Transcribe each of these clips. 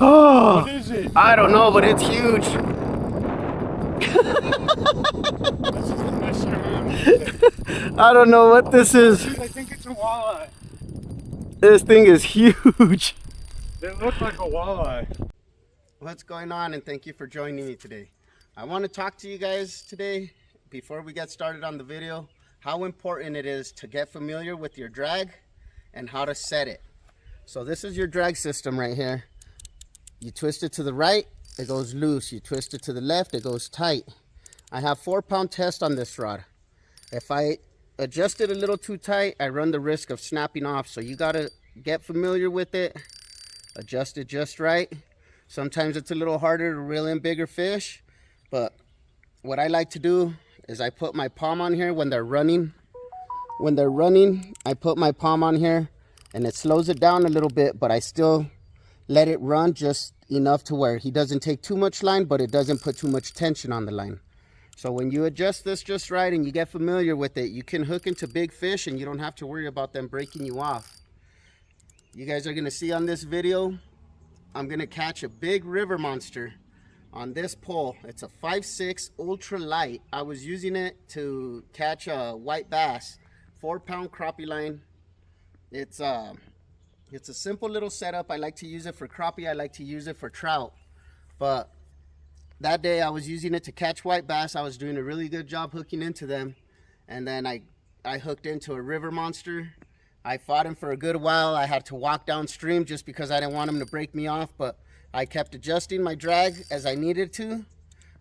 Oh, What is it? I don't know, but it's huge. Let's just mess around with it. I don't know what this is. Dude, I think it's a walleye. This thing is huge. They look like a walleye. What's going on, and thank you for joining me today. I want to talk to you guys today before we get started on the video how important it is to get familiar with your drag and how to set it. So this is your drag system right here. You twist it to the right, it goes loose. You twist it to the left, it goes tight. I have 4-pound test on this rod. If I adjust it a little too tight, I run the risk of snapping off. So you gotta get familiar with it, adjust it just right. Sometimes it's a little harder to reel in bigger fish, but what I like to do is I put my palm on here when they're running. When they're running, I put my palm on here and it slows it down a little bit, but I still let it run just enough to where he doesn't take too much line, but it doesn't put too much tension on the line. So when you adjust this just right and you get familiar with it, you can hook into big fish and you don't have to worry about them breaking you off. You guys are gonna see on this video, I'm gonna catch a big river monster on this pole. It's a 5'6" ultralight. I was using it to catch a white bass, 4-pound crappie line. It's a simple little setup. I like to use it for crappie. I like to use it for trout. But that day I was using it to catch white bass. I was doing a really good job hooking into them. And then I hooked into a river monster. I fought him for a good while. I had to walk downstream just because I didn't want him to break me off. But I kept adjusting my drag as I needed to,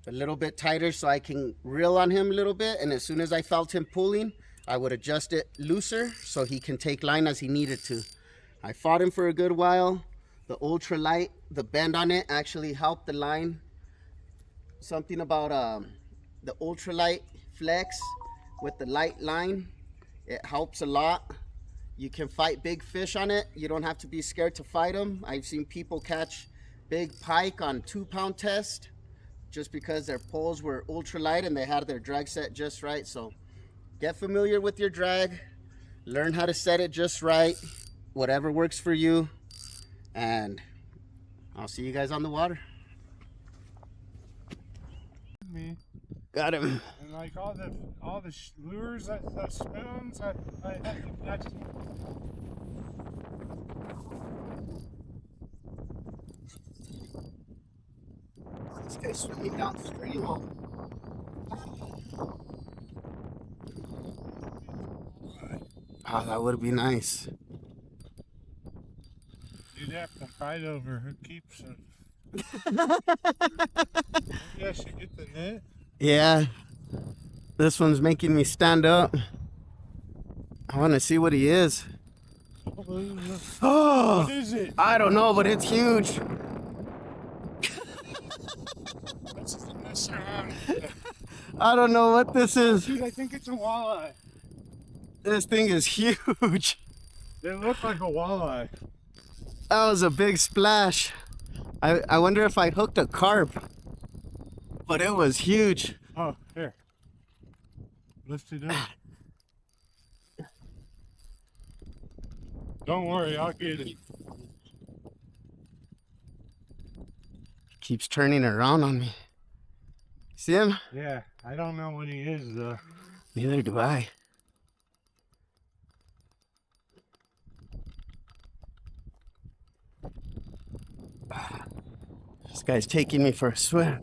a little bit tighter so I can reel on him a little bit. And as soon as I felt him pulling, I would adjust it looser so he can take line as he needed to. I fought him for a good while. The ultralight, the bend on it actually helped the line. Something about the ultralight flex with the light line, it helps a lot. You can fight big fish on it. You don't have to be scared to fight them. I've seen people catch big pike on 2-pound test just because their poles were ultralight and they had their drag set just right. So get familiar with your drag, learn how to set it just right, whatever works for you, and I'll see you guys on the water. Me. Got him. And like all the lures, the spoons, I had to catch them. This guy's swimming downstream. Oh, that would be nice. You'd have to fight over who keeps them. Maybe I should get the net. Yeah, this one's making me stand up. I want to see what he is. Oh, What is it? I don't know, but it's huge. Let's just mess around with it. I don't know what this is. Dude, I think it's a walleye. This thing is huge. They look like a walleye. That was a big splash. I wonder if I hooked a carp, but it was huge. Oh, here. Lift it up. Don't worry, I'll get it. Keeps turning around on me. See him? Yeah, I don't know what he is though. Neither do I. This guy's taking me for a swim.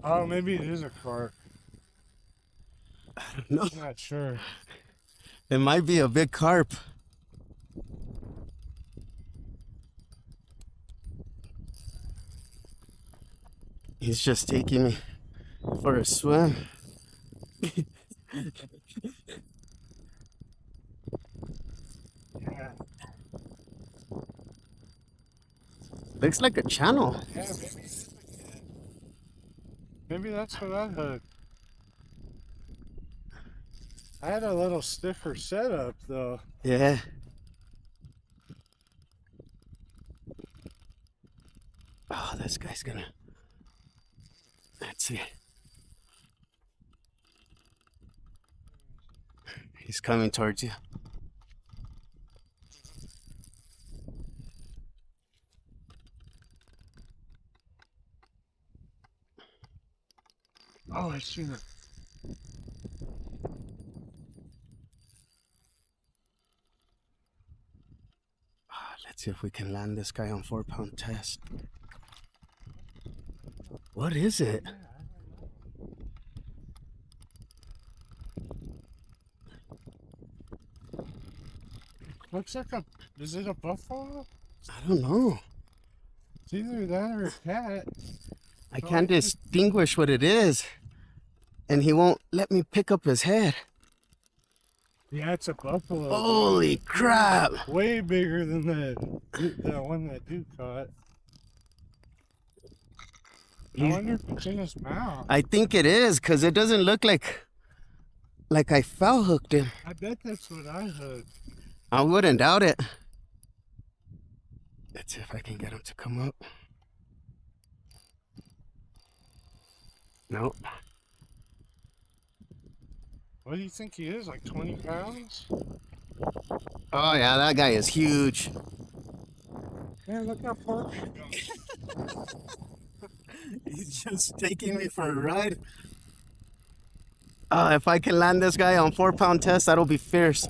Oh, maybe it is a carp. I don't know. I'm not sure. It might be a big carp. He's just taking me for a swim. Yeah. Looks like a channel. Yeah, maybe it is a cat. Maybe that's what I hooked. I had a little stiffer setup though. Yeah. Oh, this guy's gonna. Let's see. He's coming towards you. Oh, I see it. Let's see if we can land this guy on 4-pound test. What is it? Looks like a. Is it a buffalo? I don't know. It's either that or a cat. I can't distinguish what it is. And he won't let me pick up his head. Yeah, it's a buffalo. Holy crap! Way bigger than the one that dude caught. I wonder if it's in his mouth. I think it is, because it doesn't look like I foul hooked him. I bet that's what I hooked. I wouldn't doubt it. Let's see if I can get him to come up. Nope. What do you think he is? Like 20 pounds? Oh yeah, that guy is huge. Man, look how far he's going. He's just taking me for a ride. If I can land this guy on 4-pound test, that'll be fierce.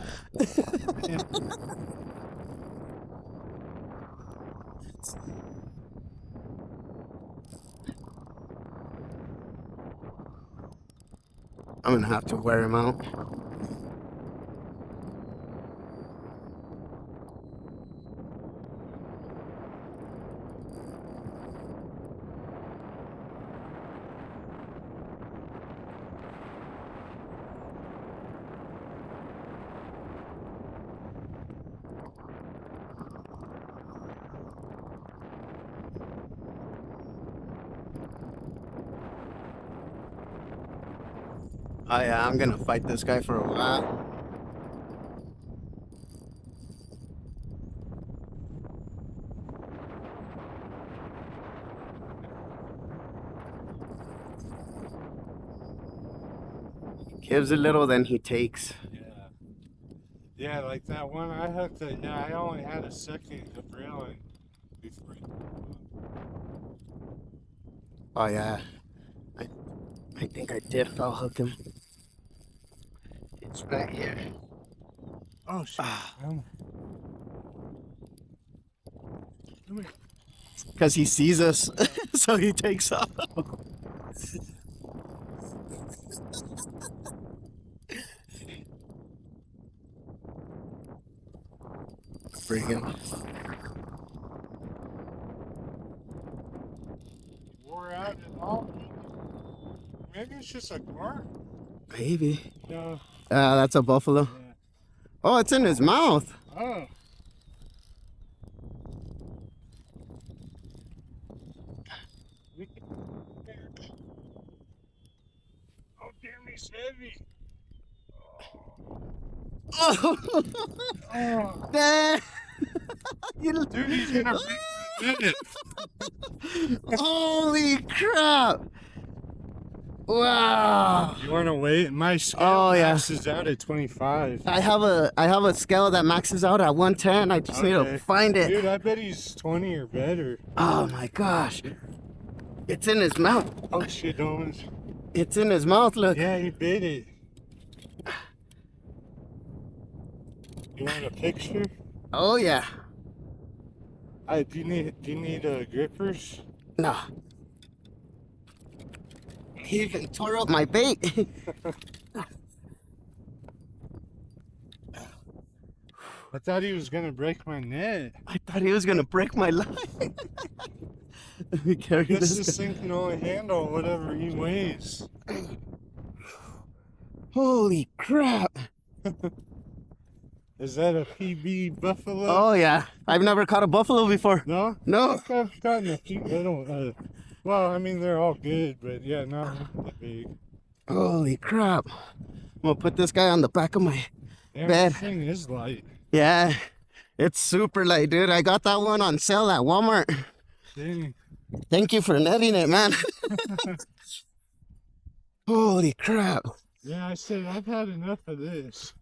I'm gonna have to wear him out. Oh yeah, I'm gonna fight this guy for a while. Gives a little, then he takes. Yeah. Yeah, like that one I hooked. Yeah, I only had a second of reeling before he. Oh yeah, I think I did foul hook him. It's right here. Oh shit! Come here. Because he sees us, so he takes off. Bring him. Wore out at all? Maybe it's just a car. Maybe. No. That's a buffalo. Yeah. Oh, it's in his mouth. Oh. Oh damn, he's heavy. Oh, Oh. damn. Dude, he's gonna break my minute. Holy crap. Wow. You wanna wait? My scale maxes out at 25. I have a scale that maxes out at 110. I just need to find it. Dude, I bet he's 20 or better. Oh my gosh. It's in his mouth. Oh shit, Owens. It's in his mouth, look. Yeah, he bit it. You want a picture? Oh yeah. Do you need grippers? No. He even tore up my bait. I thought he was gonna break my net. I thought he was gonna break my line. Let me carry This thing can only handle whatever he weighs. Holy crap. Is that a PB buffalo? Oh yeah. I've never caught a buffalo before. No? No. I've gotten a few little, well, I mean, they're all good, but yeah, not that big. Holy crap. I'm gonna put this guy on the back of my bed. This thing is light. Yeah. It's super light, dude. I got that one on sale at Walmart. Dang. Thank you for netting it, man. Holy crap. Yeah, I said, I've had enough of this.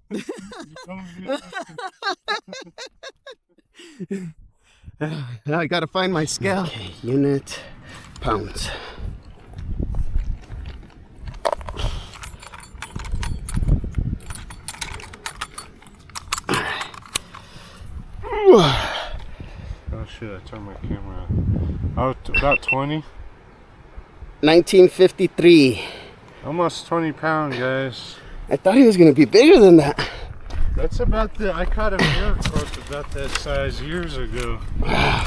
I gotta find my scale. Okay, unit, pounds. Oh shit, I turned my camera on. Oh, about 20. 1953. Almost 20 pounds, guys. I thought he was gonna be bigger than that. That's about I caught a mirror croak about that size years ago. Wow.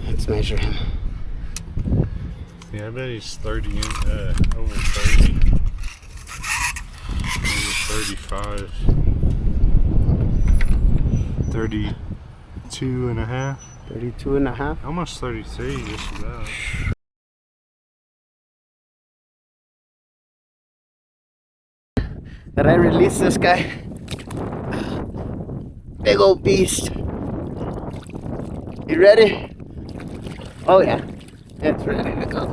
Let's measure him. Yeah, I bet he's 30, over 30. Maybe 35. 32 and a half. 32 and a half. Almost 33, just about. Did I release this guy? Big old beast. You ready? Oh yeah, it's ready to go.